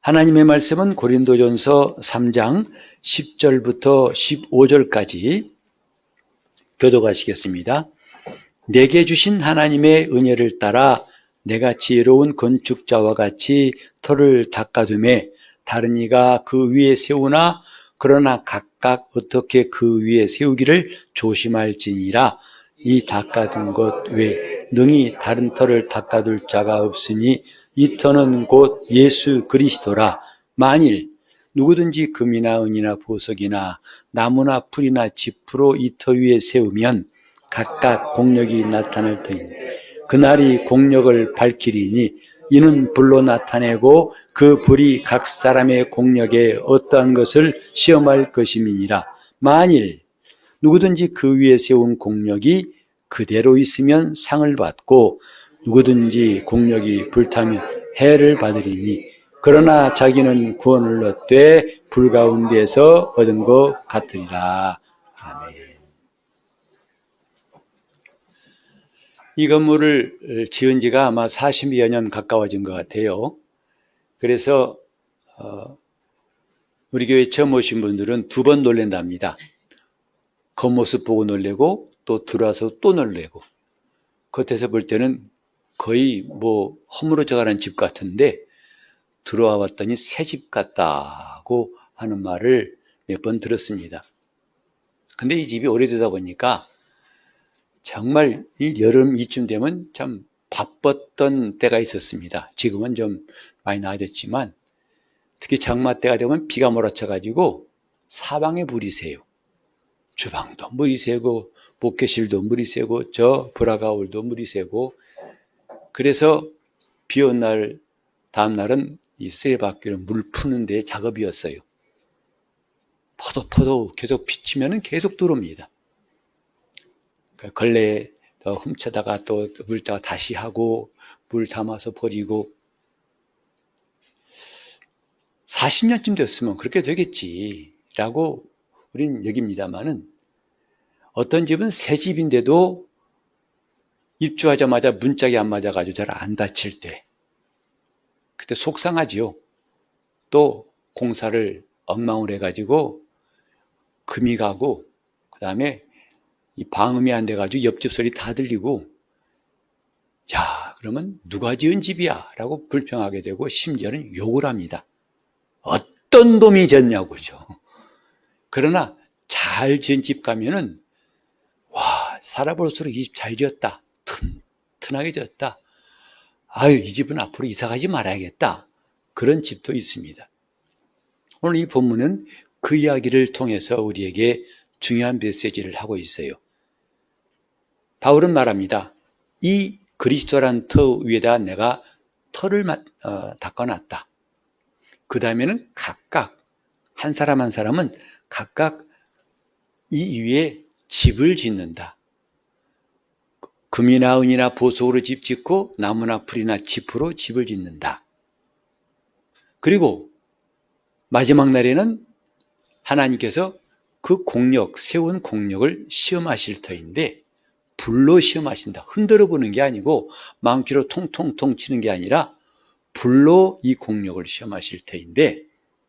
하나님의 말씀은 고린도전서 3장 10절부터 15절까지 교독하시겠습니다. 내게 주신 하나님의 은혜를 따라 내가 지혜로운 건축자와 같이 터를 닦아두매 다른 이가 그 위에 세우나 그러나 각각 어떻게 그 위에 세우기를 조심할지니라. 이 닦아둔 것 외에 능히 다른 터를 닦아둘 자가 없으니 이 터는 곧 예수 그리스도라. 만일 누구든지 금이나 은이나 보석이나 나무나 풀이나 짚으로 이 터 위에 세우면 각각 공력이 나타날 터인데 그날이 공력을 밝히리니 이는 불로 나타내고 그 불이 각 사람의 공력에 어떠한 것을 시험할 것임이니라. 만일 누구든지 그 위에 세운 공력이 그대로 있으면 상을 받고 누구든지 공력이 불타면 해를 받으리니 그러나 자기는 구원을 얻되 불 가운데서 얻은 것 같으리라. 아멘. 이 건물을 지은 지가 아마 40여 년 가까워진 것 같아요. 그래서 우리 교회 처음 오신 분들은 2번 놀란답니다. 겉모습 보고 놀래고 또 들어와서 또 놀래고, 겉에서 볼 때는 거의 허물어져가는 집 같은데 들어와 봤더니 새 집 같다고 하는 말을 몇 번 들었습니다. 근데 이 집이 오래되다 보니까 정말 이 여름 이쯤 되면 참 바빴던 때가 있었습니다. 지금은 좀 많이 나아졌지만 특히 장마 때가 되면 비가 몰아쳐가지고 사방에 물이 새요. 주방도 물이 새고 목회실도 물이 새고 저 브라가울도 물이 새고, 그래서 비 온 날 다음 날은 이 쓰레받기로 물 푸는 데 작업이었어요. 포도 계속 비치면은 계속 들어옵니다. 걸레에 훔쳐다가 또 물다가 다시 하고 물 담아서 버리고, 40년쯤 됐으면 그렇게 되겠지라고 우린 여깁니다만은, 어떤 집은 새 집인데도 입주하자마자 문짝이 안 맞아가지고 잘 안 닫힐 때 그때 속상하지요. 또 공사를 엉망으로 해가지고 금이 가고 그 다음에 이 방음이 안 돼가지고 옆집 소리 다 들리고, 자 그러면 누가 지은 집이야 라고 불평하게 되고 심지어는 욕을 합니다. 어떤 놈이 지었냐고죠. 그러나 잘 지은 집 가면은 와, 살아볼수록 이 집 잘 지었다, 튼튼하게 지었다, 아유 이 집은 앞으로 이사가지 말아야겠다, 그런 집도 있습니다. 오늘 이 본문은 그 이야기를 통해서 우리에게 중요한 메시지를 하고 있어요. 바울은 말합니다. 이 그리스도란 터 위에다 내가 터를 닦아놨다. 그 다음에는 각각 한 사람 한 사람은 각각 이 위에 집을 짓는다. 금이나 은이나 보석으로 집 짓고 나무나 풀이나 짚으로 집을 짓는다. 그리고 마지막 날에는 하나님께서 그 공력, 세운 공력을 시험하실 터인데, 불로 시험하신다. 흔들어 보는 게 아니고 망치로 통통통 치는 게 아니라 불로 이 공력을 시험하실 터인데,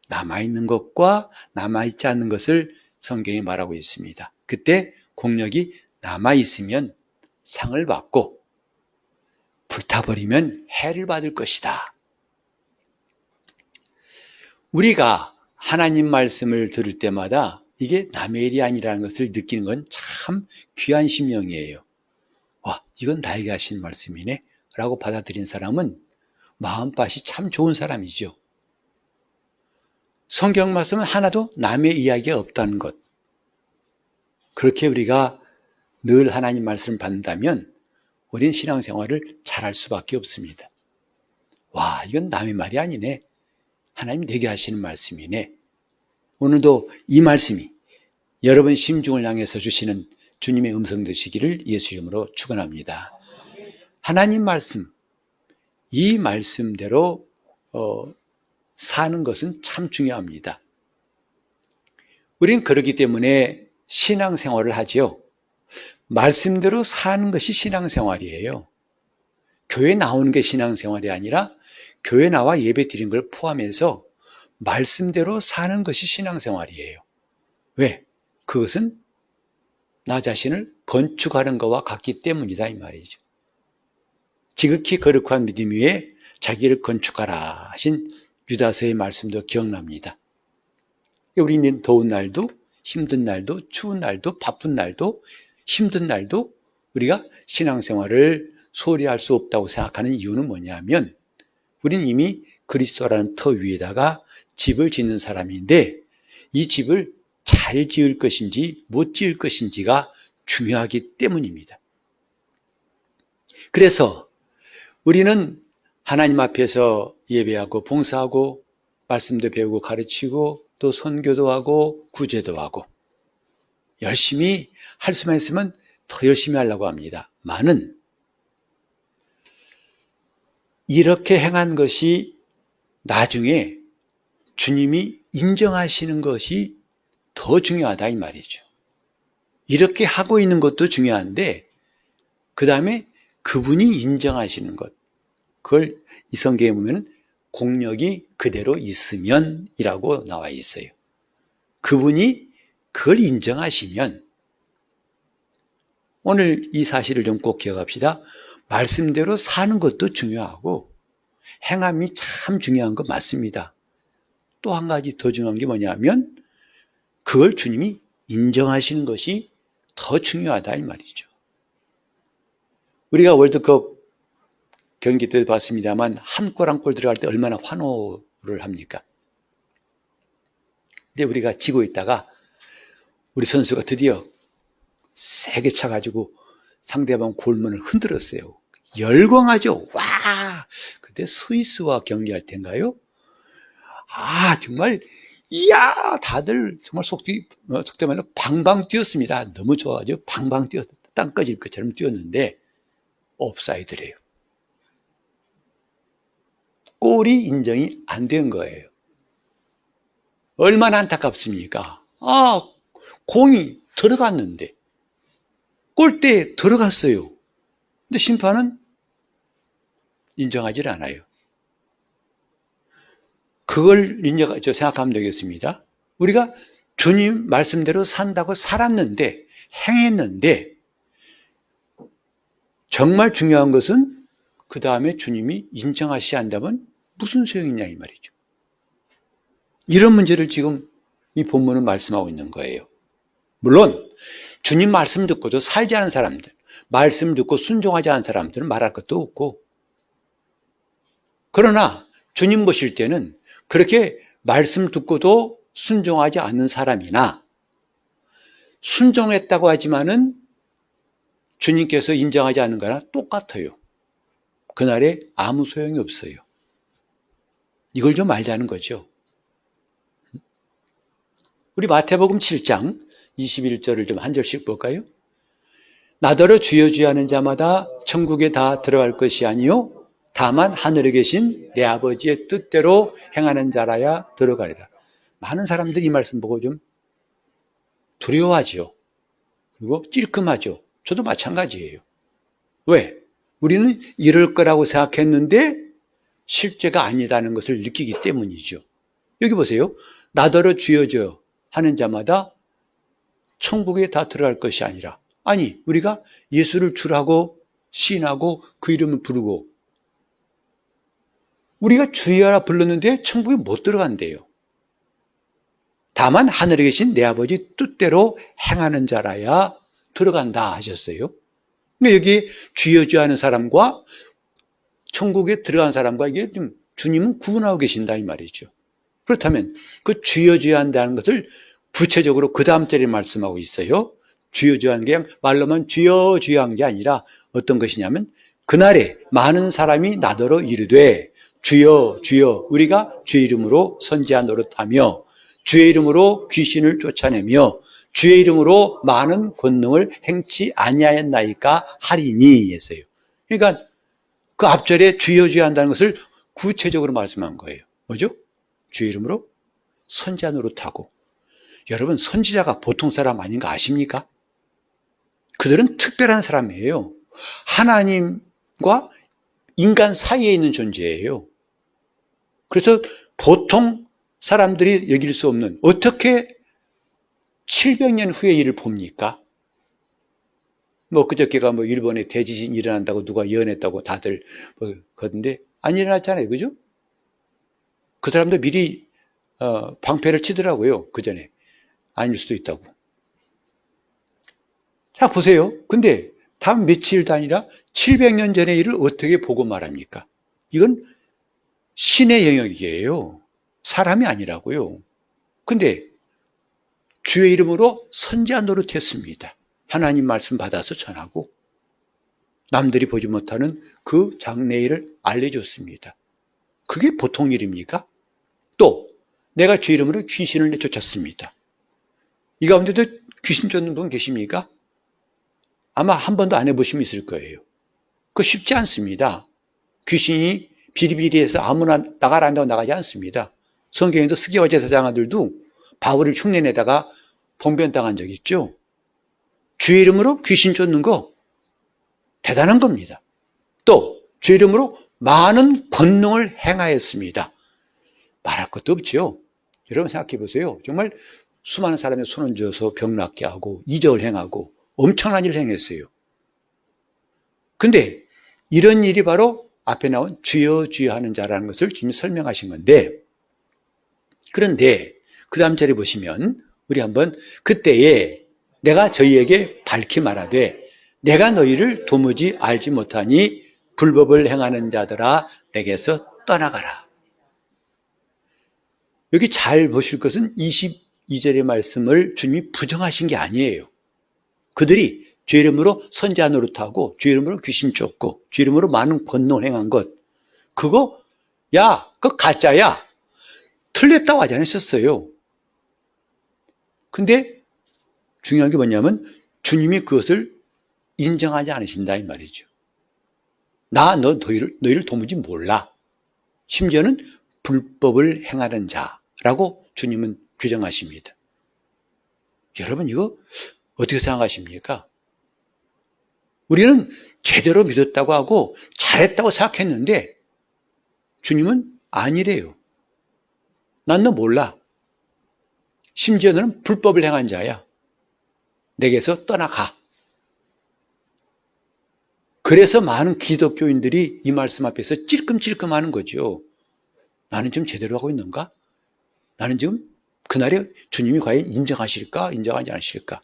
남아있는 것과 남아있지 않는 것을 성경이 말하고 있습니다. 그때 공력이 남아있으면 상을 받고 불타버리면 해를 받을 것이다. 우리가 하나님 말씀을 들을 때마다 이게 남의 일이 아니라는 것을 느끼는 건 참 귀한 심령이에요. 와, 이건 나에게 하신 말씀이네 라고 받아들인 사람은 마음밭이 참 좋은 사람이죠. 성경 말씀은 하나도 남의 이야기가 없다는 것, 그렇게 우리가 늘 하나님 말씀을 받는다면 우린 신앙생활을 잘할 수밖에 없습니다. 와, 이건 남의 말이 아니네, 하나님 내게 하시는 말씀이네. 오늘도 이 말씀이 여러분 심중을 향해서 주시는 주님의 음성 되시기를 예수 이름으로 축원합니다. 하나님 말씀, 이 말씀대로 사는 것은 참 중요합니다. 우린 그렇기 때문에 신앙생활을 하죠. 말씀대로 사는 것이 신앙생활이에요. 교회 나오는 게 신앙생활이 아니라 교회 나와 예배 드리는 걸 포함해서 말씀대로 사는 것이 신앙생활이에요. 왜? 그것은 나 자신을 건축하는 것과 같기 때문이다 이 말이죠. 지극히 거룩한 믿음 위에 자기를 건축하라 하신 유다서의 말씀도 기억납니다. 우리는 더운 날도 힘든 날도 추운 날도 바쁜 날도 힘든 날도 우리가 신앙생활을 소홀히 할 수 없다고 생각하는 이유는 뭐냐면 우리는 이미 그리스도라는 터 위에다가 집을 짓는 사람인데 이 집을 잘 지을 것인지 못 지을 것인지가 중요하기 때문입니다. 그래서 우리는 하나님 앞에서 예배하고 봉사하고 말씀도 배우고 가르치고 또 선교도 하고 구제도 하고 열심히 할 수만 있으면 더 열심히 하려고 합니다. 많은 이렇게 행한 것이 나중에 주님이 인정하시는 것이 더 중요하다 이 말이죠. 이렇게 하고 있는 것도 중요한데 그 다음에 그분이 인정하시는 것, 그걸 이 성경에 보면 공력이 그대로 있으면 이라고 나와 있어요. 그분이 그걸 인정하시면 오늘 이 사실을 좀 꼭 기억합시다. 말씀대로 사는 것도 중요하고 행함이 참 중요한 거 맞습니다. 또 한 가지 더 중요한 게 뭐냐면 그걸 주님이 인정하시는 것이 더 중요하다 이 말이죠. 우리가 월드컵 경기 때도 봤습니다만 한 골 한 골 들어갈 때 얼마나 환호를 합니까? 근데 우리가 지고 있다가 우리 선수가 드디어 세게 차가지고 상대방 골문을 흔들었어요. 열광하죠. 와! 그때 스위스와 경기할 때인가요? 정말 이야 다들 정말 속된 말로 방방 뛰었습니다. 너무 좋아가지고 방방 뛰었다. 땅 꺼질 것처럼 뛰었는데 옵사이드래요. 골이 인정이 안 된 거예요. 얼마나 안타깝습니까? 공이 들어갔는데 골대에 들어갔어요. 근데 심판은 인정하지 않아요. 그걸 생각하면 되겠습니다. 우리가 주님 말씀대로 산다고 살았는데 행했는데 정말 중요한 것은 그 다음에 주님이 인정하시지 않다면 무슨 소용이냐 이 말이죠. 이런 문제를 지금 이 본문은 말씀하고 있는 거예요. 물론 주님 말씀 듣고도 살지 않은 사람들, 말씀 듣고 순종하지 않은 사람들은 말할 것도 없고, 그러나 주님 보실 때는 그렇게 말씀 듣고도 순종하지 않는 사람이나 순종했다고 하지만은 주님께서 인정하지 않는 거나 똑같아요. 그날에 아무 소용이 없어요. 이걸 좀 알자는 거죠. 우리 마태복음 7장 21절을 좀 한 절씩 볼까요? 나더러 주여 주여 하는 자마다 천국에 다 들어갈 것이 아니요 다만 하늘에 계신 내 아버지의 뜻대로 행하는 자라야 들어가리라. 많은 사람들이 이 말씀 보고 좀 두려워하죠. 그리고 찔끔하죠. 저도 마찬가지예요. 왜? 우리는 이럴 거라고 생각했는데 실제가 아니라는 것을 느끼기 때문이죠. 여기 보세요. 나더러 주여 주여 하는 자마다 천국에 다 들어갈 것이 아니라, 아니 우리가 예수를 주라고 시인하고 그 이름을 부르고 우리가 주여라 불렀는데 천국에 못 들어간대요. 다만 하늘에 계신 내 아버지 뜻대로 행하는 자라야 들어간다 하셨어요. 근데 여기 주여 주여 하는 사람과 천국에 들어간 사람과 이게 좀 주님은 구분하고 계신다 이 말이죠. 그렇다면 그 주여 주여 한다는 것을 구체적으로 그 다음 절에 말씀하고 있어요. 주여 주여 한 게 말로만 주여 주여 한 게 아니라 어떤 것이냐면 그날에 많은 사람이 나더러 이르되 주여 주여 우리가 주의 이름으로 선지자 노릇하며 주의 이름으로 귀신을 쫓아내며 주의 이름으로 많은 권능을 행치 아니하였나이까 하리니 했어요. 그러니까 그 앞절에 주여 주여 한다는 것을 구체적으로 말씀한 거예요. 뭐죠? 주의 이름으로 선지자 노릇하고. 여러분 선지자가 보통 사람 아닌가 아십니까? 그들은 특별한 사람이에요. 하나님과 인간 사이에 있는 존재예요. 그래서 보통 사람들이 여길 수 없는, 어떻게 700년 후의 일을 봅니까? 뭐 그저께가 뭐 일본에 대지진이 일어난다고 누가 예언했다고 다들 뭐 그러던데 안 일어났잖아요. 그죠? 그 사람도 미리 방패를 치더라고요. 그 전에. 아닐 수도 있다고. 자, 보세요. 근데 단 며칠도 아니라 700년 전의 일을 어떻게 보고 말합니까? 이건 신의 영역이에요. 사람이 아니라고요. 근데 주의 이름으로 선지자 노릇했습니다. 하나님 말씀 받아서 전하고 남들이 보지 못하는 그 장래일을 알려줬습니다. 그게 보통 일입니까? 또 내가 주의 이름으로 귀신을 내쫓았습니다. 이 가운데도 귀신 쫓는 분 계십니까? 아마 한 번도 안 해보시면 있을 거예요. 그거 쉽지 않습니다. 귀신이 비리비리해서 아무나 나가란다고 나가지 않습니다. 성경에도 스게와 제사장들도 바울을 흉내내다가 봉변당한 적이 있죠. 주의 이름으로 귀신 쫓는 거 대단한 겁니다. 또 주의 이름으로 많은 권능을 행하였습니다. 말할 것도 없죠. 여러분 생각해 보세요. 정말 수많은 사람의 손을 쥐어서 병 낫게 하고 이적을 행하고 엄청난 일을 행했어요. 근데 이런 일이 바로 앞에 나온 주여 주여 하는 자라는 것을 주님이 설명하신 건데, 그런데 그 다음 절에 보시면 우리 한번 그때에 내가 저희에게 밝히 말하되 내가 너희를 도무지 알지 못하니 불법을 행하는 자들아 내게서 떠나가라. 여기 잘 보실 것은 22절의 말씀을 주님이 부정하신 게 아니에요. 그들이 주의 이름으로 선지자 노릇하고 주의 이름으로 귀신 쫓고 주의 이름으로 많은 권능을 행한 것, 그거 야 그거 가짜야, 틀렸다고 하지 않으셨어요. 근데 중요한 게 뭐냐면 주님이 그것을 인정하지 않으신다 이 말이죠. 너희를 도무지 몰라. 심지어는 불법을 행하는 자라고 주님은 규정하십니다. 여러분 이거 어떻게 생각하십니까? 우리는 제대로 믿었다고 하고 잘했다고 생각했는데 주님은 아니래요. 난 너 몰라. 심지어 너는 불법을 행한 자야. 내게서 떠나가. 그래서 많은 기독교인들이 이 말씀 앞에서 찔끔찔끔 하는 거죠. 나는 지금 제대로 하고 있는가? 나는 지금 그날에 주님이 과연 인정하실까? 인정하지 않으실까?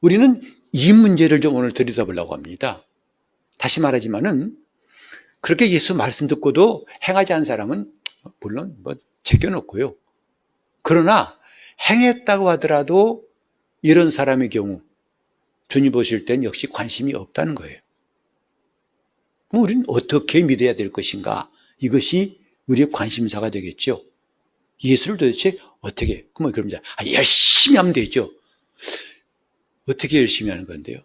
우리는 이 문제를 좀 오늘 들여다보려고 합니다. 다시 말하지만은 그렇게 예수 말씀 듣고도 행하지 않은 사람은 물론 제껴놓고요. 그러나 행했다고 하더라도 이런 사람의 경우 주님 보실 땐 역시 관심이 없다는 거예요. 그럼 우리는 어떻게 믿어야 될 것인가? 이것이 우리의 관심사가 되겠죠. 예수를 도대체 어떻게, 그럽니다. 열심히 하면 되죠. 어떻게 열심히 하는 건데요?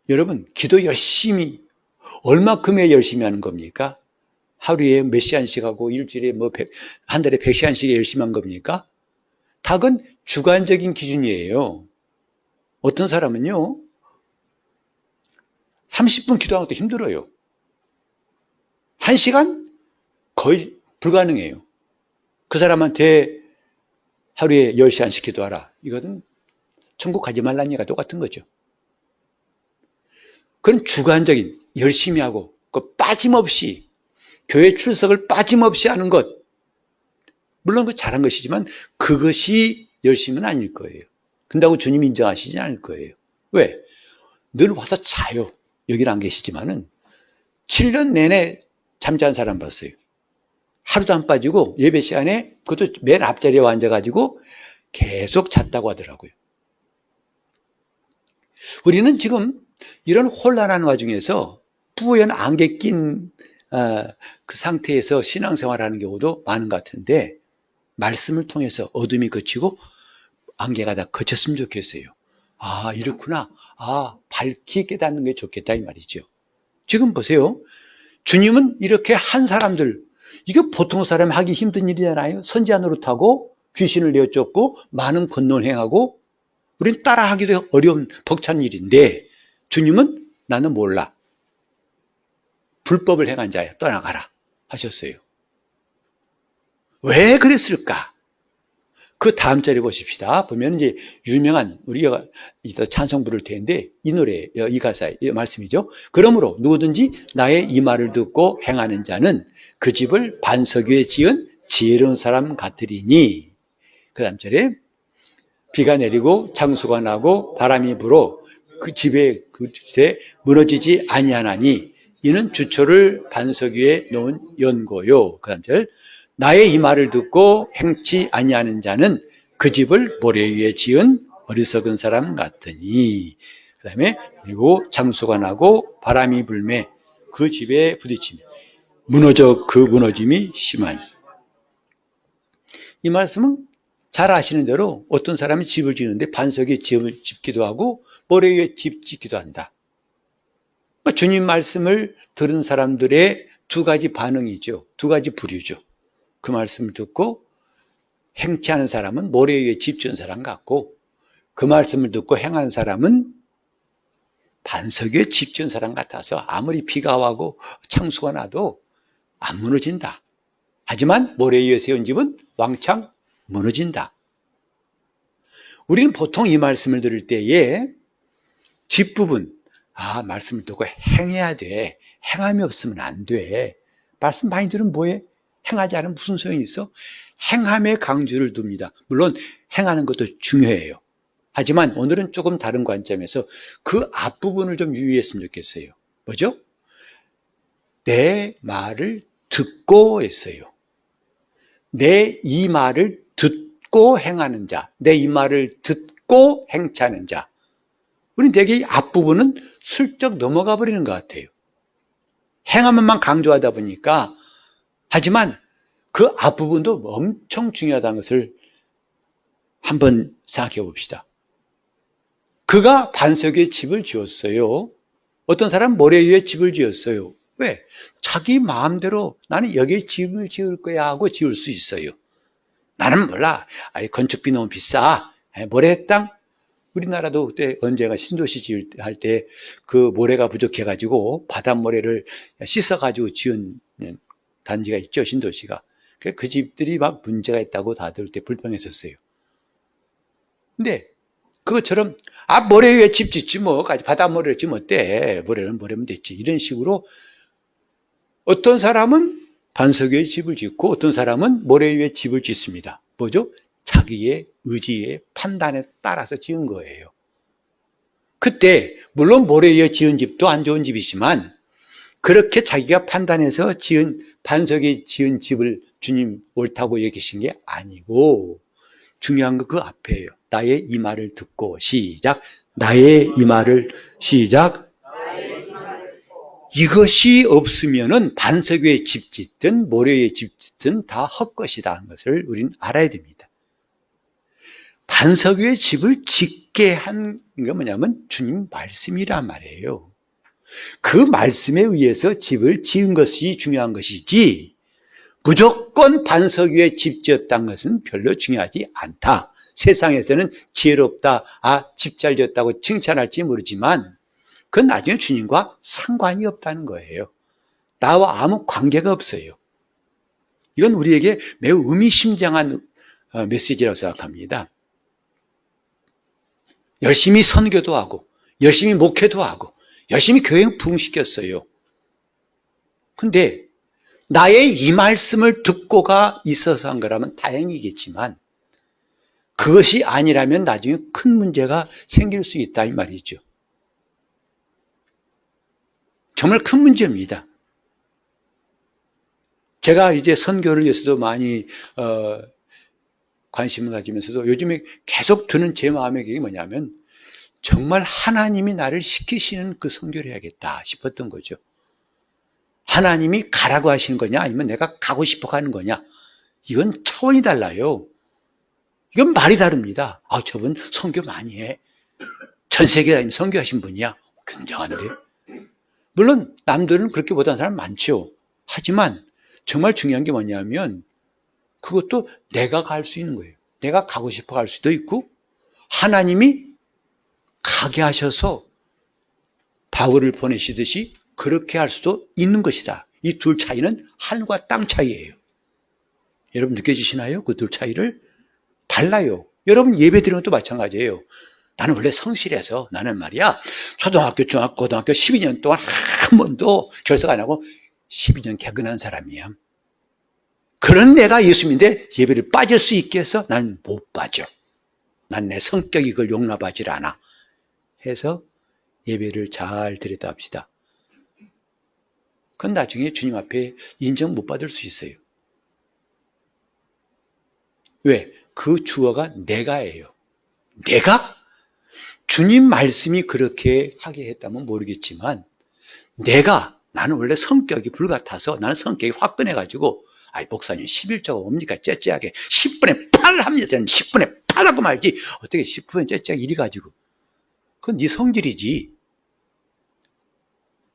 여러분, 기도 열심히, 얼마큼에 열심히 하는 겁니까? 하루에 몇 시간씩 하고 일주일에 한 달에 100시간씩 열심히 한 겁니까? 닭은 주관적인 기준이에요. 어떤 사람은요, 30분 기도하는 것도 힘들어요. 1시간? 거의 불가능해요. 그 사람한테 하루에 10시간씩 기도하라. 이거는 천국 가지 말라는 얘기가 똑같은 거죠. 그건 주관적인, 열심히 하고, 빠짐없이, 교회 출석을 빠짐없이 하는 것. 물론 그 잘한 것이지만 그것이 열심은 아닐 거예요. 근다고 주님이 인정하시지 않을 거예요. 왜? 늘 와서 자요. 여기는 안 계시지만은 7년 내내 잠자는 사람 봤어요. 하루도 안 빠지고 예배 시간에 그것도 맨 앞자리에 앉아가지고 계속 잤다고 하더라고요. 우리는 지금 이런 혼란한 와중에서 뿌연 안개 낀 그 상태에서 신앙생활하는 경우도 많은 것 같은데, 말씀을 통해서 어둠이 그치고 안개가 다 그쳤으면 좋겠어요. 아, 이렇구나. 아, 밝히 깨닫는 게 좋겠다 이 말이죠. 지금 보세요. 주님은 이렇게 한 사람들, 이게 보통 사람 하기 힘든 일이잖아요. 선지자 노릇하고 귀신을 내어쫓고 많은 권능을 행하고 우린 따라하기도 어려운 벅찬 일인데, 주님은 나는 몰라. 불법을 행한 자야, 떠나가라 하셨어요. 왜 그랬을까? 그 다음 절에 보십시다. 보면 이제 유명한 우리가 이따 찬송 부를 텐데 이 노래, 이 가사, 이 말씀이죠. 그러므로 누구든지 나의 이 말을 듣고 행하는 자는 그 집을 반석 위에 지은 지혜로운 사람 같으리니. 그 다음 절에 비가 내리고 창수가 나고 바람이 불어 그 집에 무너지지 아니하나니 이는 주초를 반석 위에 놓은 연고요. 그 다음 절 나의 이 말을 듣고 행치 아니하는 자는 그 집을 모래 위에 지은 어리석은 사람 같으니. 그 다음에 그리고 장수가 나고 바람이 불매 그 집에 부딪히며 그 무너짐이 심하니. 이 말씀은 잘 아시는 대로 어떤 사람이 집을 지는데 반석에 집을 짓기도 하고 모래 위에 집 짓기도 한다. 주님 말씀을 들은 사람들의 두 가지 반응이죠. 두 가지 부류죠. 그 말씀을 듣고 행치 않은 사람은 모래 위에 집 지은 사람 같고, 그 말씀을 듣고 행한 사람은 반석 위에 집 지은 사람 같아서 아무리 비가 와고 창수가 나도 안 무너진다. 하지만 모래 위에 세운 집은 왕창 무너진다. 우리는 보통 이 말씀을 들을 때에 뒷부분, 말씀을 듣고 행해야 돼. 행함이 없으면 안 돼. 말씀 많이 들으면 뭐해? 행하지 않으면 무슨 소용이 있어? 행함에 강조를 둡니다. 물론 행하는 것도 중요해요. 하지만 오늘은 조금 다른 관점에서 그 앞부분을 좀 유의했으면 좋겠어요. 뭐죠? 내 말을 듣고 했어요. 내 이 말을 듣고 행하는 자, 내 이 말을 듣고 행차하는 자. 우리는 되게 이 앞부분은 슬쩍 넘어가 버리는 것 같아요. 행하면만 강조하다 보니까. 하지만 그 앞부분도 엄청 중요하다는 것을 한번 생각해 봅시다. 그가 반석 위에 집을 지었어요. 어떤 사람은 모래 위에 집을 지었어요. 왜? 자기 마음대로 나는 여기에 집을 지을 거야 하고 지을 수 있어요. 나는 몰라. 건축비 너무 비싸. 모래 땅? 우리나라도 그때 언제가 신도시 할 때 그 모래가 부족해가지고 바닷모래를 씻어가지고 지은 단지가 있죠, 신도시가. 그 집들이 막 문제가 있다고 다들 그때 불평했었어요. 근데 그것처럼 모래 위에 집 짓지 뭐, 바닷모래를 짓면 어때? 모래면 됐지. 이런 식으로 어떤 사람은 반석 위에 집을 짓고 어떤 사람은 모래 위에 집을 짓습니다. 뭐죠? 자기의 의지의 판단에 따라서 지은 거예요. 그때 물론 모래 위에 지은 집도 안 좋은 집이지만 그렇게 자기가 판단해서 반석에 지은 집을 주님 옳다고 여기신 게 아니고, 중요한 거 그 앞에요. 나의 이 말을 듣고 시작. 나의 이 말을 시작. 이것이 없으면은 반석 위에 집 짓든 모래 위에 집 짓든 다 헛것이다 하는 것을 우리는 알아야 됩니다. 반석 위에 집을 짓게 한 게 뭐냐면 주님 말씀이란 말이에요. 그 말씀에 의해서 집을 지은 것이 중요한 것이지 무조건 반석 위에 집 지었다는 것은 별로 중요하지 않다. 세상에서는 지혜롭다, 집 잘 지었다고 칭찬할지 모르지만 그건 나중에 주님과 상관이 없다는 거예요. 나와 아무 관계가 없어요. 이건 우리에게 매우 의미심장한 메시지라고 생각합니다. 열심히 선교도 하고 열심히 목회도 하고 열심히 교회 부흥시켰어요. 근데 나의 이 말씀을 듣고가 있어서 한 거라면 다행이겠지만 그것이 아니라면 나중에 큰 문제가 생길 수 있다 이 말이죠. 정말 큰 문제입니다. 제가 이제 선교를 위해서도 많이 관심을 가지면서도 요즘에 계속 드는 제 마음의 게 뭐냐면 정말 하나님이 나를 시키시는 그 선교를 해야겠다 싶었던 거죠. 하나님이 가라고 하시는 거냐 아니면 내가 가고 싶어 하는 거냐, 이건 차원이 달라요. 이건 말이 다릅니다. 저분 선교 많이 해. 전 세계 다니면 선교하신 분이야. 굉장한데. 물론 남들은 그렇게 못하는 사람 많죠. 하지만 정말 중요한 게 뭐냐면 그것도 내가 갈 수 있는 거예요. 내가 가고 싶어 갈 수도 있고 하나님이 가게 하셔서 바울을 보내시듯이 그렇게 할 수도 있는 것이다. 이 둘 차이는 하늘과 땅 차이예요. 여러분 느껴지시나요? 그 둘 차이를? 달라요. 여러분 예배 드리는 것도 마찬가지예요. 나는 원래 성실해서 나는 말이야 초등학교, 중학교, 고등학교 12년 동안 한 번도 결석 안 하고 12년 개근한 사람이야. 그런 내가 예수님인데 예배를 빠질 수 있겠어? 난 못 빠져. 난 내 성격이 그걸 용납하지 않아. 해서 예배를 잘 드렸다 합시다. 그건 나중에 주님 앞에 인정 못 받을 수 있어요. 왜? 그 주어가 내가예요. 내가? 주님 말씀이 그렇게 하게 했다면 모르겠지만 나는 원래 성격이 불같아서 나는 성격이 화끈해가지고 목사님 11조가 뭡니까? 째째하게 10분의 8 합니다. 10분의 8 하고 말지 어떻게 10분의 째째하게 이리 가지고 그건 네 성질이지.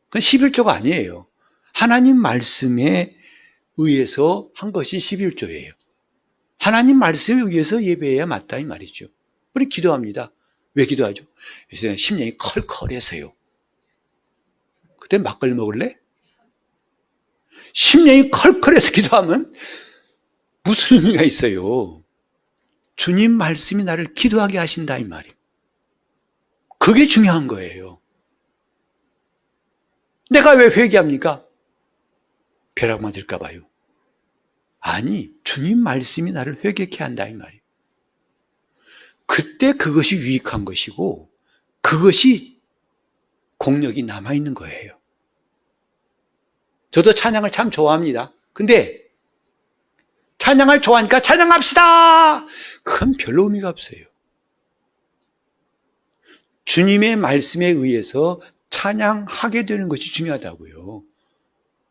그건 11조가 아니에요. 하나님 말씀에 의해서 한 것이 11조예요. 하나님 말씀에 의해서 예배해야 맞다 이 말이죠. 우리 기도합니다. 왜 기도하죠? 요새는 심령이 컬컬해서요. 그때 막걸리 먹을래? 심령이 컬컬해서 기도하면 무슨 의미가 있어요? 주님 말씀이 나를 기도하게 하신다 이 말이에요. 그게 중요한 거예요. 내가 왜 회개합니까? 벼락 맞을까 봐요. 아니, 주님 말씀이 나를 회개케 한다 이 말이에요. 그때 그것이 유익한 것이고 그것이 공력이 남아있는 거예요. 저도 찬양을 참 좋아합니다. 근데 찬양을 좋아하니까 찬양합시다! 그건 별로 의미가 없어요. 주님의 말씀에 의해서 찬양하게 되는 것이 중요하다고요.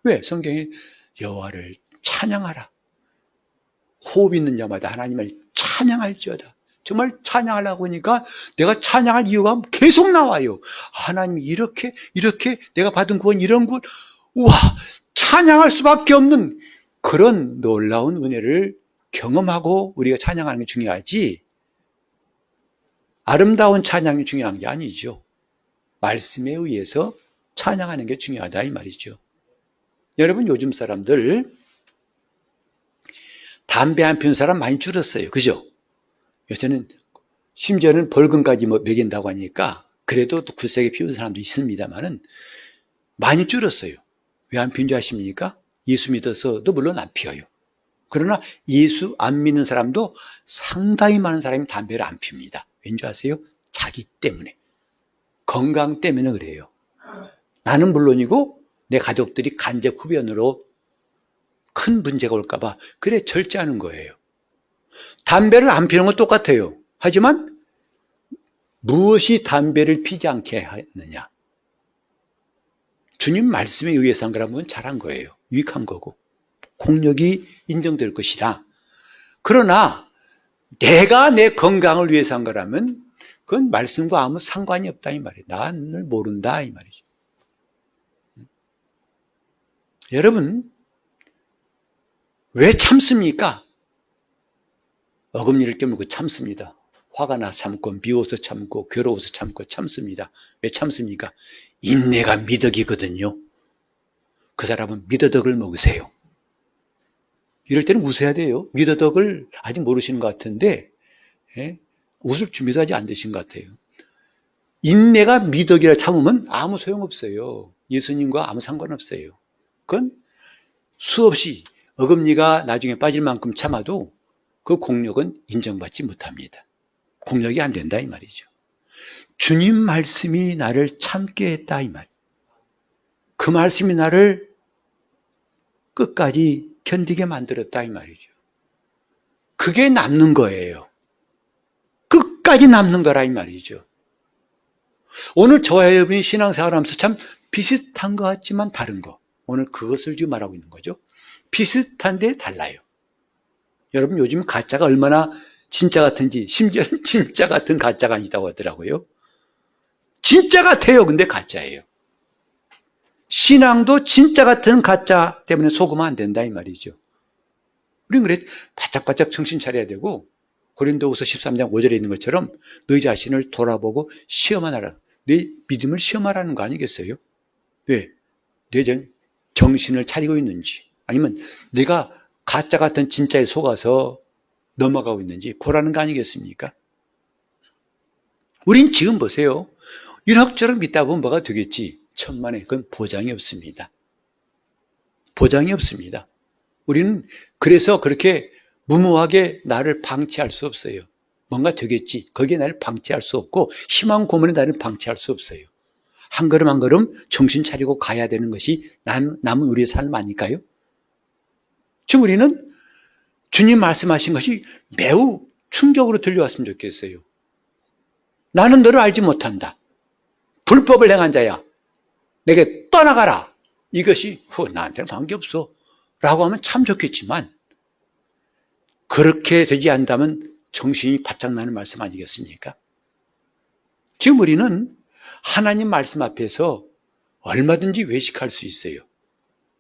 왜? 성경에 여호와를 찬양하라. 호흡 있는 자마다 하나님을 찬양할지어다. 정말 찬양하려고 하니까 내가 찬양할 이유가 계속 나와요. 하나님이 이렇게 내가 받은 구원 이런 구원 우와 찬양할 수밖에 없는 그런 놀라운 은혜를 경험하고 우리가 찬양하는 게 중요하지 아름다운 찬양이 중요한 게 아니죠. 말씀에 의해서 찬양하는 게 중요하다 이 말이죠. 여러분 요즘 사람들 담배 안 피우는 사람 많이 줄었어요. 그죠? 요새는 심지어는 벌금까지 매긴다고 하니까 그래도 또 굳세게 피우는 사람도 있습니다만은 많이 줄었어요. 왜 안 피운 줄 아십니까? 예수 믿어서도 물론 안 피워요. 그러나 예수 안 믿는 사람도 상당히 많은 사람이 담배를 안 피웁니다. 왠지 아세요? 자기 때문에. 건강 때문에 그래요. 나는 물론이고 내 가족들이 간접 흡연으로 큰 문제가 올까 봐 그래 절제하는 거예요. 담배를 안 피우는 건 똑같아요. 하지만 무엇이 담배를 피지 않게 하느냐? 주님 말씀에 의해서 한 거라면 잘한 거예요. 유익한 거고 공력이 인정될 것이다. 그러나 내가 내 건강을 위해서 한 거라면 그건 말씀과 아무 상관이 없다 이 말이에요. 나를 모른다 이 말이죠. 여러분 왜 참습니까? 어금니를 깨물고 참습니다. 화가 나 참고 미워서 참고 괴로워서 참고 참습니다. 왜 참습니까? 인내가 미덕이거든요. 그 사람은 미더덕을 먹으세요. 이럴 때는 웃어야 돼요. 미더덕을 아직 모르시는 것 같은데 웃을 준비도 아직 안 되신 것 같아요. 인내가 미덕이라 참으면 아무 소용없어요. 예수님과 아무 상관없어요. 그건 수없이 어금니가 나중에 빠질 만큼 참아도 그 공력은 인정받지 못합니다. 공력이 안 된다 이 말이죠. 주님 말씀이 나를 참게 했다 이 말. 그 말씀이 나를 끝까지 견디게 만들었다 이 말이죠. 그게 남는 거예요. 끝까지 남는 거라 이 말이죠. 오늘 저와 여러분이 신앙생활하면서 참 비슷한 것 같지만 다른 거. 오늘 그것을 지금 말하고 있는 거죠. 비슷한데 달라요. 여러분 요즘 가짜가 얼마나 진짜 같은지 심지어는 진짜 같은 가짜가 아니다고 하더라고요. 진짜 같아요. 근데 가짜예요. 신앙도 진짜 같은 가짜 때문에 속으면 안 된다 이 말이죠. 우리는 그래 바짝바짝 정신 차려야 되고 고린도후서 13장 5절에 있는 것처럼 너희 자신을 돌아보고 시험하라. 내 믿음을 시험하라는 거 아니겠어요? 왜? 내 정신을 차리고 있는지 아니면 내가 가짜 같은 진짜에 속아서 넘어가고 있는지 보라는 거 아니겠습니까? 우린 지금 보세요. 이럭저럭 믿다 보면 뭐가 되겠지. 천만에 그건 보장이 없습니다. 보장이 없습니다. 우리는 그래서 그렇게 무모하게 나를 방치할 수 없어요. 뭔가 되겠지. 거기에 나를 방치할 수 없고 희망 고문에 나를 방치할 수 없어요. 한 걸음 한 걸음 정신 차리고 가야 되는 것이 남은 우리의 삶 아닐까요? 지금 우리는 주님 말씀하신 것이 매우 충격으로 들려왔으면 좋겠어요. 나는 너를 알지 못한다. 불법을 행한 자야. 내게 떠나가라. 이것이 나한테는 관계없어. 라고 하면 참 좋겠지만 그렇게 되지 않다면 정신이 바짝 나는 말씀 아니겠습니까? 지금 우리는 하나님 말씀 앞에서 얼마든지 외식할 수 있어요.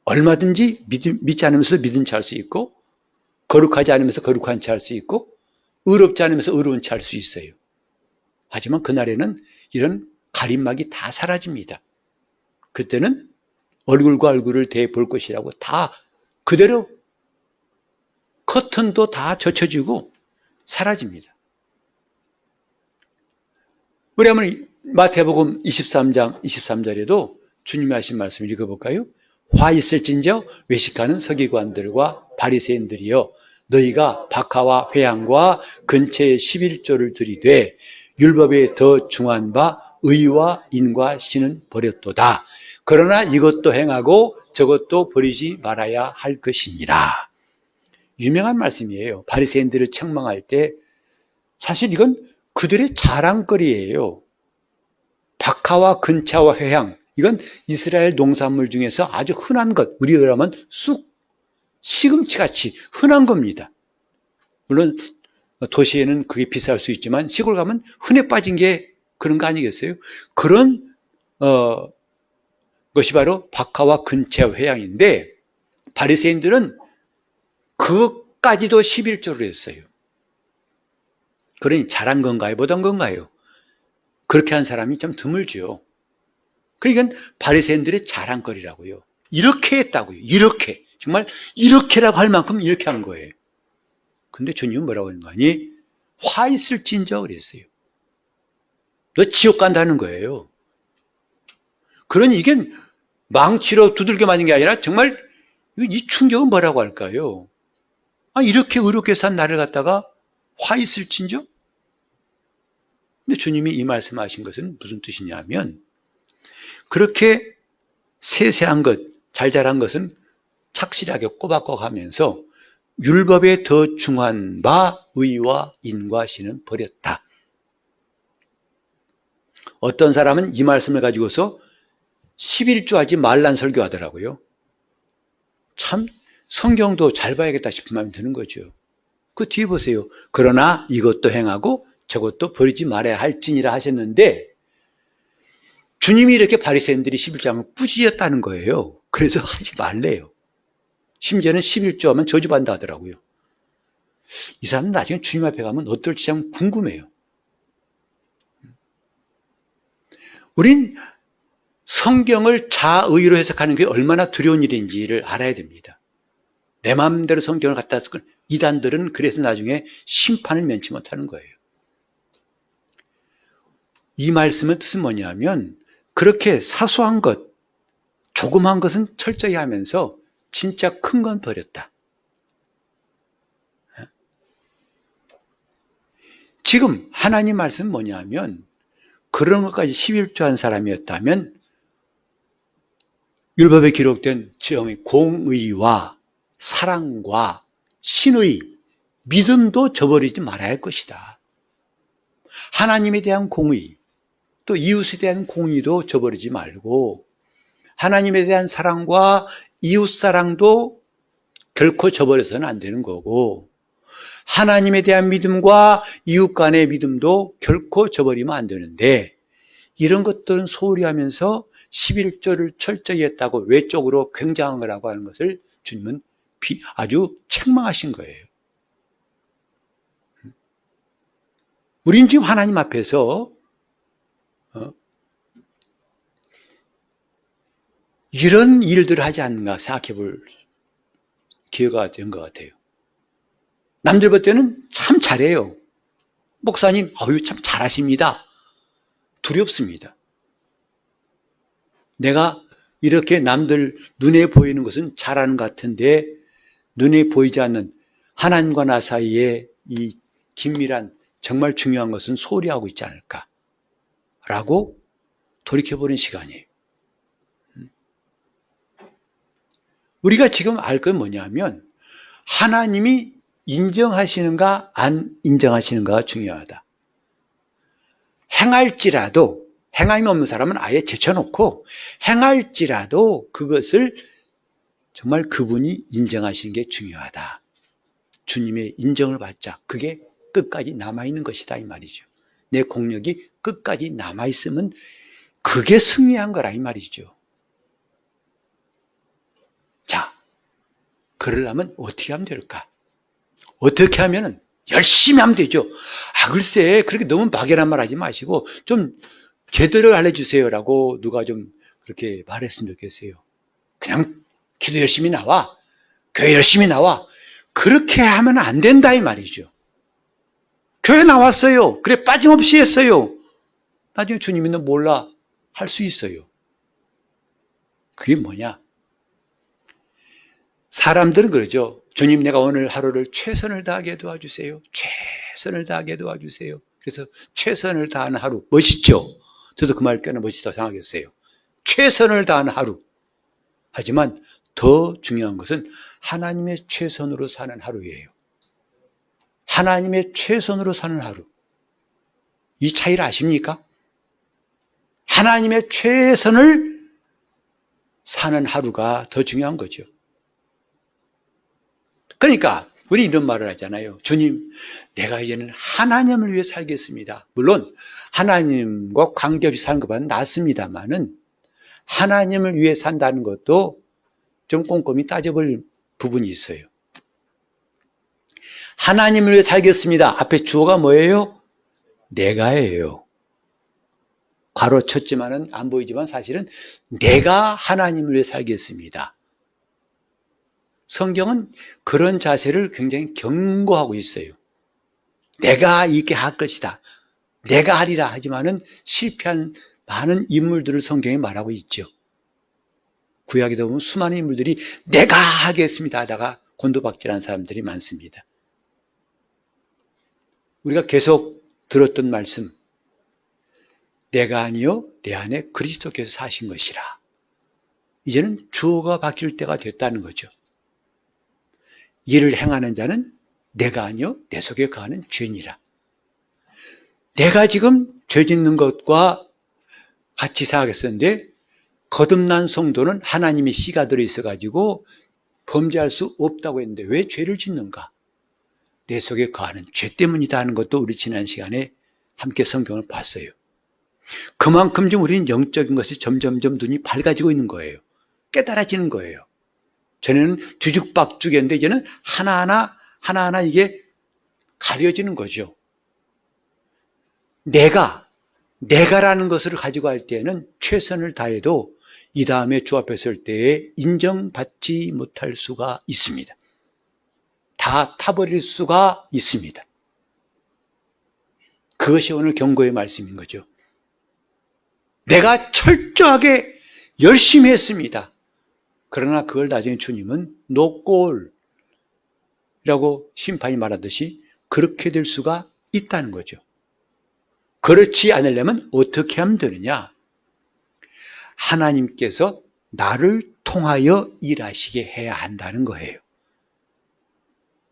얼마든지 믿지 않으면서 믿은 체 할 수 있고 거룩하지 않으면서 거룩한 체 할 수 있고 의롭지 않으면서 의로운 체 할 수 있어요. 하지만 그날에는 이런 가림막이 다 사라집니다. 그때는 얼굴과 얼굴을 대볼 것이라고 다 그대로 커튼도 다 젖혀지고 사라집니다. 우리 한번 마태복음 23장 23절에도 주님이 하신 말씀 읽어볼까요? 화 있을진저 외식하는 서기관들과 바리새인들이여 너희가 박하와 회향과 근처에 11조를 들이되 율법에 더 중한 바 의와 인과 신은 버렸도다. 그러나 이것도 행하고 저것도 버리지 말아야 할 것이니라. 유명한 말씀이에요. 바리새인들을 책망할 때 사실 이건 그들의 자랑거리예요. 박하와 근차와 회향, 이건 이스라엘 농산물 중에서 아주 흔한 것, 우리로 하면 쑥, 시금치같이 흔한 겁니다. 물론 도시에는 그게 비쌀 수 있지만 시골 가면 흔해 빠진 게 그런 거 아니겠어요? 그런 것이 바로 박하와 근차와 회향인데 바리새인들은 그것까지도 11조를 했어요. 그러니 잘한 건가요? 못한 건가요? 그렇게 한 사람이 좀 드물죠. 그러니까 바리새인들의 자랑거리라고요. 이렇게 했다고요. 이렇게. 정말 이렇게라고 할 만큼 이렇게 한 거예요. 근데 주님은 뭐라고 하는 거 아니? 화 있을진저 그랬어요. 너 지옥 간다는 거예요. 그러니 이게 망치로 두들겨 맞은 게 아니라 정말 이 충격은 뭐라고 할까요? 이렇게 의롭게 산 나를 갖다가 화 있을진저? 근데 주님이 이 말씀하신 것은 무슨 뜻이냐면 그렇게 세세한 것, 잘잘한 것은 착실하게 꼬박꼬박 하면서 율법에 더 중한 바 의와 인과 신은 버렸다. 어떤 사람은 이 말씀을 가지고서 11조 하지 말란 설교하더라고요. 참 성경도 잘 봐야겠다 싶은 마음이 드는 거죠. 그 뒤에 보세요. 그러나 이것도 행하고 저것도 버리지 말아야 할지니라 하셨는데 주님이 이렇게 바리새인들이 11조하면 꾸짖었다는 거예요. 그래서 하지 말래요. 심지어는 11조 하면 저주받는다 하더라고요. 이 사람은 나중에 주님 앞에 가면 어떨지 참 궁금해요. 우린 성경을 자의로 해석하는 게 얼마나 두려운 일인지를 알아야 됩니다. 내 마음대로 성경을 갖다 쓸 이단들은 그래서 나중에 심판을 면치 못하는 거예요. 이 말씀의 뜻은 뭐냐면 그렇게 사소한 것, 조그만 것은 철저히 하면서 진짜 큰 건 버렸다. 지금 하나님 말씀은 뭐냐면 그런 것까지 11조 한 사람이었다면 율법에 기록된 정의, 공의와 사랑과 신의, 믿음도 저버리지 말아야 할 것이다. 하나님에 대한 공의, 또 이웃에 대한 공의도 저버리지 말고 하나님에 대한 사랑과 이웃사랑도 결코 저버려서는 안 되는 거고 하나님에 대한 믿음과 이웃 간의 믿음도 결코 저버리면 안 되는데 이런 것들은 소홀히 하면서 11조를 철저히 했다고 외적으로 굉장한 거라고 하는 것을 주님은 아주 책망하신 거예요. 우린 지금 하나님 앞에서 이런 일들을 하지 않는가 생각해 볼 기회가 된 것 같아요. 남들 볼 때는 참 잘해요. 목사님, 참 잘하십니다. 두렵습니다. 내가 이렇게 남들 눈에 보이는 것은 잘하는 것 같은데 눈에 보이지 않는 하나님과 나 사이에 이 긴밀한 정말 중요한 것은 소홀히 하고 있지 않을까 라고 돌이켜보는 시간이에요. 우리가 지금 알 건 뭐냐면 하나님이 인정하시는가 안 인정하시는가가 중요하다. 행할지라도, 행함이 없는 사람은 아예 제쳐놓고 행할지라도 그것을 정말 그분이 인정하시는 게 중요하다. 주님의 인정을 받자. 그게 끝까지 남아있는 것이다 이 말이죠. 내 공력이 끝까지 남아있으면 그게 승리한 거라 이 말이죠. 자, 그러려면 어떻게 하면 될까? 어떻게 하면은 열심히 하면 되죠. 글쎄 그렇게 너무 막연한 말 하지 마시고 좀 제대로 알려주세요라고 누가 좀 그렇게 말했으면 좋겠어요. 그냥 기도 열심히 나와, 교회 열심히 나와, 그렇게 하면 안 된다 이 말이죠. 교회 나왔어요. 그래 빠짐없이 했어요. 나중에 주님은 몰라 할 수 있어요. 그게 뭐냐? 사람들은 그러죠. 주님, 내가 오늘 하루를 최선을 다하게 도와주세요. 최선을 다하게 도와주세요. 그래서 최선을 다하는 하루. 멋있죠? 저도 그 말 꽤나 멋있다고 생각했어요. 최선을 다하는 하루. 하지만 더 중요한 것은 하나님의 최선으로 사는 하루예요. 하나님의 최선으로 사는 하루. 이 차이를 아십니까? 하나님의 최선을 사는 하루가 더 중요한 거죠. 그러니까 우리 이런 말을 하잖아요. 주님, 내가 이제는 하나님을 위해 살겠습니다. 물론 하나님과 관계없이 사는 것보다는 낫습니다만은 하나님을 위해 산다는 것도 좀 꼼꼼히 따져볼 부분이 있어요. 하나님을 위해 살겠습니다. 앞에 주어가 뭐예요? 내가예요. 괄호 쳤지만은 안 보이지만 사실은 내가 하나님을 위해 살겠습니다. 성경은 그런 자세를 굉장히 경고하고 있어요. 내가 이렇게 할 것이다. 내가 하리라 하지만은 실패한 많은 인물들을 성경에 말하고 있죠. 구약에도 보면 수많은 인물들이 내가 하겠습니다 하다가 곤도박질한 사람들이 많습니다. 우리가 계속 들었던 말씀, 내가 아니요 내 안에 그리스도께서 사신 것이라. 이제는 주어가 바뀔 때가 됐다는 거죠. 이를 행하는 자는 내가 아니요 내 속에 거하는 죄니라. 내가 지금 죄 짓는 것과 같이 생각했었는데 거듭난 성도는 하나님의 씨가 들어있어가지고 범죄할 수 없다고 했는데 왜 죄를 짓는가? 내 속에 거하는 죄 때문이다 하는 것도 우리 지난 시간에 함께 성경을 봤어요. 그만큼 좀 우리는 영적인 것이 점점점 눈이 밝아지고 있는 거예요. 깨달아지는 거예요. 전에는 뒤죽박죽이었는데 이제는 하나하나 이게 가려지는 거죠. 내가라는 것을 가지고 할 때에는 최선을 다해도 이 다음에 주 앞에 설 때에 인정받지 못할 수가 있습니다. 다 타버릴 수가 있습니다. 그것이 오늘 경고의 말씀인 거죠. 내가 철저하게 열심히 했습니다. 그러나 그걸 나중에 주님은 노골이라고 심판이 말하듯이 그렇게 될 수가 있다는 거죠. 그렇지 않으려면 어떻게 하면 되느냐? 하나님께서 나를 통하여 일하시게 해야 한다는 거예요.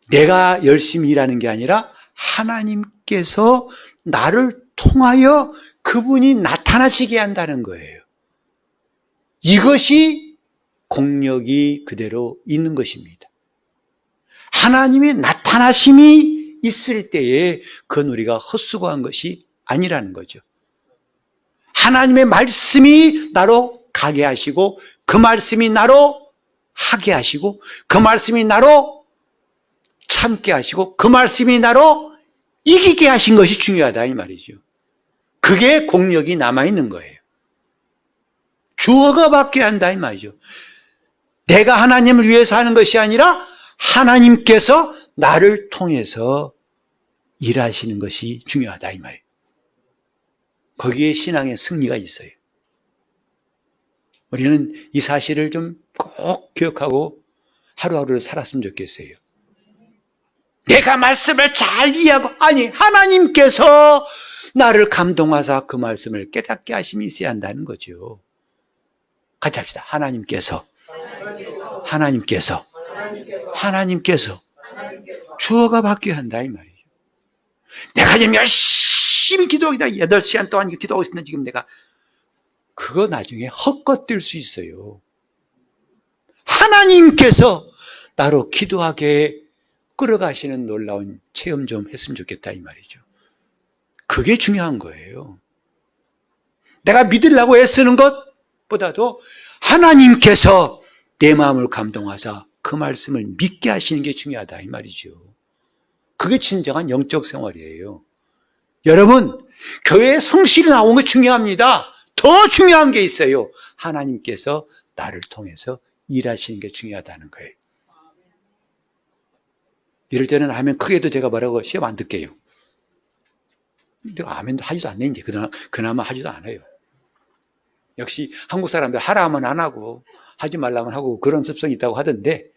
내가 열심히 일하는 게 아니라 하나님께서 나를 통하여 그분이 나타나시게 한다는 거예요. 이것이 공력이 그대로 있는 것입니다. 하나님의 나타나심이 있을 때에 그건 우리가 헛수고한 것이 아니라는 거죠. 하나님의 말씀이 나로 가게 하시고 그 말씀이 나로 하게 하시고 그 말씀이 나로 참게 하시고 그 말씀이 나로 이기게 하신 것이 중요하다 이 말이죠. 그게 공력이 남아있는 거예요. 주어가 받게 한다 이 말이죠. 내가 하나님을 위해서 하는 것이 아니라 하나님께서 나를 통해서 일하시는 것이 중요하다 이 말이에요. 거기에 신앙의 승리가 있어요. 우리는 이 사실을 좀 꼭 기억하고 하루하루를 살았으면 좋겠어요. 내가 말씀을 잘 이해하고, 아니 하나님께서 나를 감동하사 그 말씀을 깨닫게 하심이 있어야 한다는 거죠. 같이 합시다. 하나님께서 주어가 바뀌어야 한다 이 말이에요. 내가 지금 열심히 기도하다 8시간 동안 기도하고 있는데 지금 내가 그거 나중에 헛것될 수 있어요. 하나님께서 나로 기도하게 끌어가시는 놀라운 체험 좀 했으면 좋겠다 이 말이죠. 그게 중요한 거예요. 내가 믿으려고 애쓰는 것보다도 하나님께서 내 마음을 감동하사 그 말씀을 믿게 하시는 게 중요하다 이 말이죠. 그게 진정한 영적 생활이에요. 여러분, 교회에 성실히 나오는 게 중요합니다. 더 중요한 게 있어요. 하나님께서 나를 통해서 일하시는 게 중요하다는 거예요. 이럴 때는 아멘 크게도 제가 뭐라고 시험 안 듣게요. 내가 아멘도 하지도 않네 이제 그나마 하지도 않아요. 역시 한국 사람들 하라 하면 안 하고 하지 말라면 하고 그런 습성이 있다고 하던데,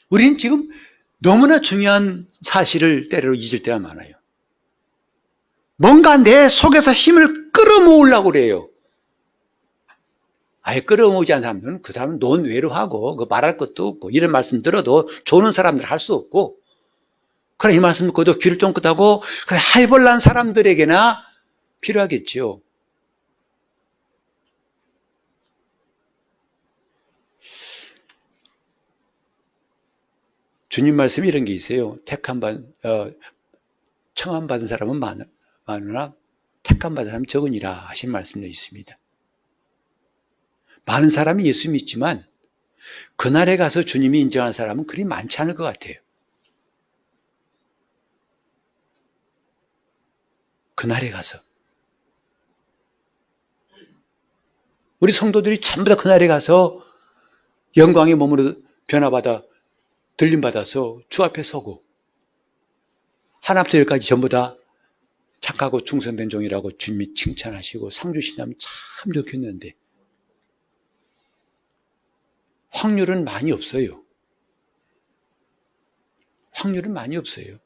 우리는 지금 너무나 중요한 사실을 때로 잊을 때가 많아요. 뭔가 내 속에서 힘을 끌어모으려고 그래요. 아예 끌어모으지 않는 사람들은 그 사람은 논외로하고 그 말할 것도 없고, 이런 말씀 들어도 좋은 사람들 할 수 없고, 그래 이 말씀 듣고도 귀를 쫑긋하고 그래 하이볼란 사람들에게나 필요하겠죠. 주님 말씀에 이런 게 있어요. 청함 받은 사람은 많으나 택함 받은 사람은 적으니라 하신 말씀도 있습니다. 많은 사람이 예수 믿지만 그날에 가서 주님이 인정한 사람은 그리 많지 않을 것 같아요. 그날에 가서 우리 성도들이 전부 다 그날에 가서 영광의 몸으로 변화받아 들림받아서 주 앞에 서고 하나부터 열까지 전부 다 착하고 충성된 종이라고 주님이 칭찬하시고 상 주신다면 참 좋겠는데 확률은 많이 없어요. 확률은 많이 없어요.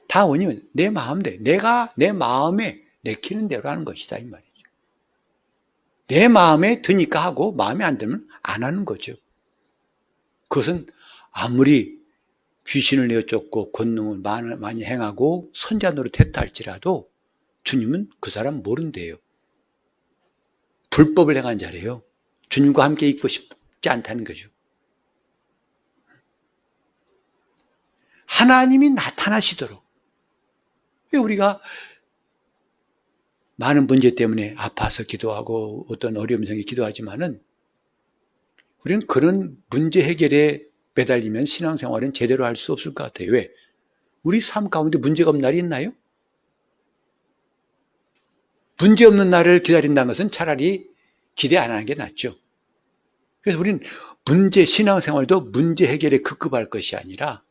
다 원인은 내 마음대로, 내가 내 마음에 내키는 대로 하는 것이다 이 말이죠. 내 마음에 드니까 하고 마음에 안 들면 안 하는 거죠. 그것은 아무리 귀신을 내어 쫓고 권능을 많이 행하고 선자 노릇했다 할지라도 주님은 그 사람 모른대요. 불법을 행한 자래요. 주님과 함께 있고 싶지 않다는 거죠. 하나님이 나타나시도록. 우리가 많은 문제 때문에 아파서 기도하고 어떤 어려움 생겨 기도하지만은 우리는 그런 문제 해결에 매달리면 신앙생활은 제대로 할 수 없을 것 같아요. 왜? 우리 삶 가운데 문제가 없는 날이 있나요? 문제 없는 날을 기다린다는 것은 차라리 기대 안 하는 게 낫죠. 그래서 우리는 신앙생활도 문제 해결에 급급할 것이 아니라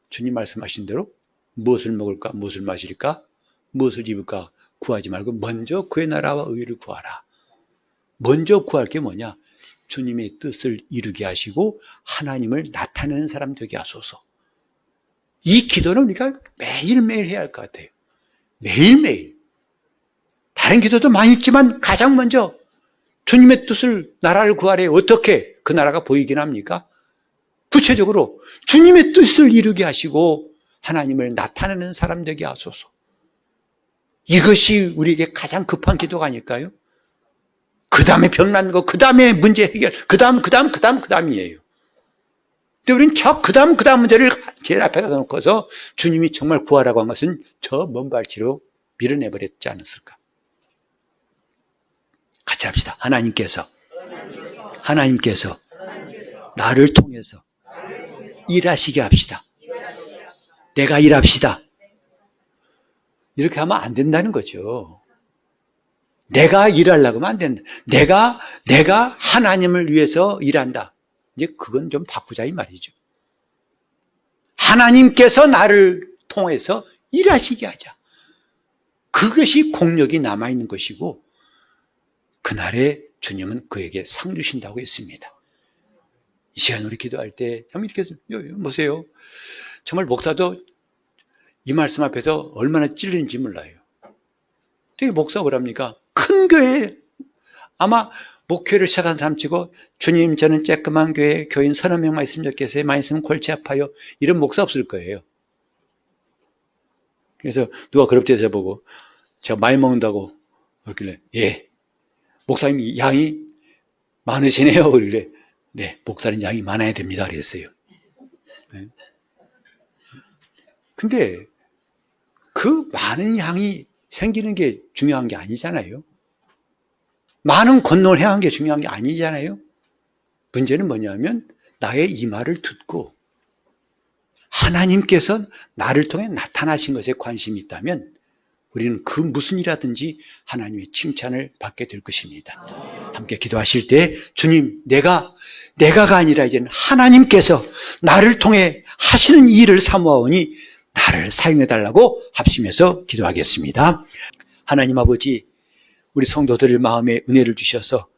주님 말씀하신 대로 무엇을 먹을까, 무엇을 마실까, 무엇을 입을까 구하지 말고 먼저 그의 나라와 의를 구하라. 먼저 구할 게 뭐냐? 주님의 뜻을 이루게 하시고 하나님을 나타내는 사람 되게 하소서. 이 기도는 우리가 매일매일 해야 할 것 같아요. 매일매일. 다른 기도도 많이 있지만 가장 먼저 주님의 뜻을, 나라를 구하래. 어떻게 그 나라가 보이긴 합니까? 구체적으로 주님의 뜻을 이루게 하시고 하나님을 나타내는 사람 되게 하소서. 이것이 우리에게 가장 급한 기도가 아닐까요? 그 다음에 병난 거, 그 다음에 문제 해결, 그 다음이에요. 근데 우리는 그 다음 문제를 제일 앞에다 놓고서 주님이 정말 구하라고 한 것은 저 먼 발치로 밀어내버렸지 않았을까? 같이 합시다. 하나님께서 나를 통해서 일하시게 합시다. 내가 일합시다. 이렇게 하면 안 된다는 거죠. 내가 일하려고 하면 안 된다. 내가 하나님을 위해서 일한다. 이제 그건 좀 바꾸자 이 말이죠. 하나님께서 나를 통해서 일하시게 하자. 그것이 공력이 남아있는 것이고 그날에 주님은 그에게 상 주신다고 했습니다. 이 시간 우리 기도할 때 한번 이렇게 보세요. 정말 목사도 이 말씀 앞에서 얼마나 찔리는지 몰라요. 되게 목사가 뭐랍니까? 큰 교회, 아마 목회를 시작한 사람 치고 주님 저는 쬐끄만 교회 교인 30명만 있으면 좋겠어요. 많이 있으면 골치 아파요. 이런 목사 없을 거예요. 그래서 누가 그렇게 저보고 제가 많이 먹는다고 그러길래 예, 목사님 양이 많으시네요. 그러길래 네, 목사님 양이 많아야 됩니다. 그랬어요. 네. 근데 그 많은 양이 생기는 게 중요한 게 아니잖아요. 많은 권능을 행한 게 중요한 게 아니잖아요. 문제는 뭐냐면 나의 이 말을 듣고 하나님께서 나를 통해 나타나신 것에 관심이 있다면 우리는 그 무슨 일이라든지 하나님의 칭찬을 받게 될 것입니다. 함께 기도하실 때 주님 내가가 아니라 이제는 하나님께서 나를 통해 하시는 일을 사모하오니 나를 사용해달라고 합심해서 기도하겠습니다. 하나님 아버지, 우리 성도들 마음에 은혜를 주셔서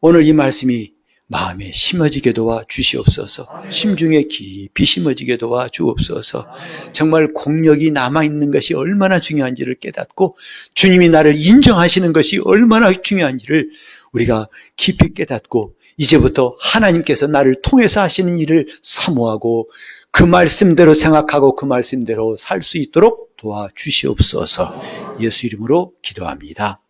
오늘 이 말씀이 마음에 심어지게 도와 주시옵소서. 심중에 깊이 심어지게 도와 주옵소서. 정말 공력이 남아있는 것이 얼마나 중요한지를 깨닫고 주님이 나를 인정하시는 것이 얼마나 중요한지를 우리가 깊이 깨닫고 이제부터 하나님께서 나를 통해서 하시는 일을 사모하고 그 말씀대로 생각하고 그 말씀대로 살 수 있도록 도와주시옵소서. 예수 이름으로 기도합니다.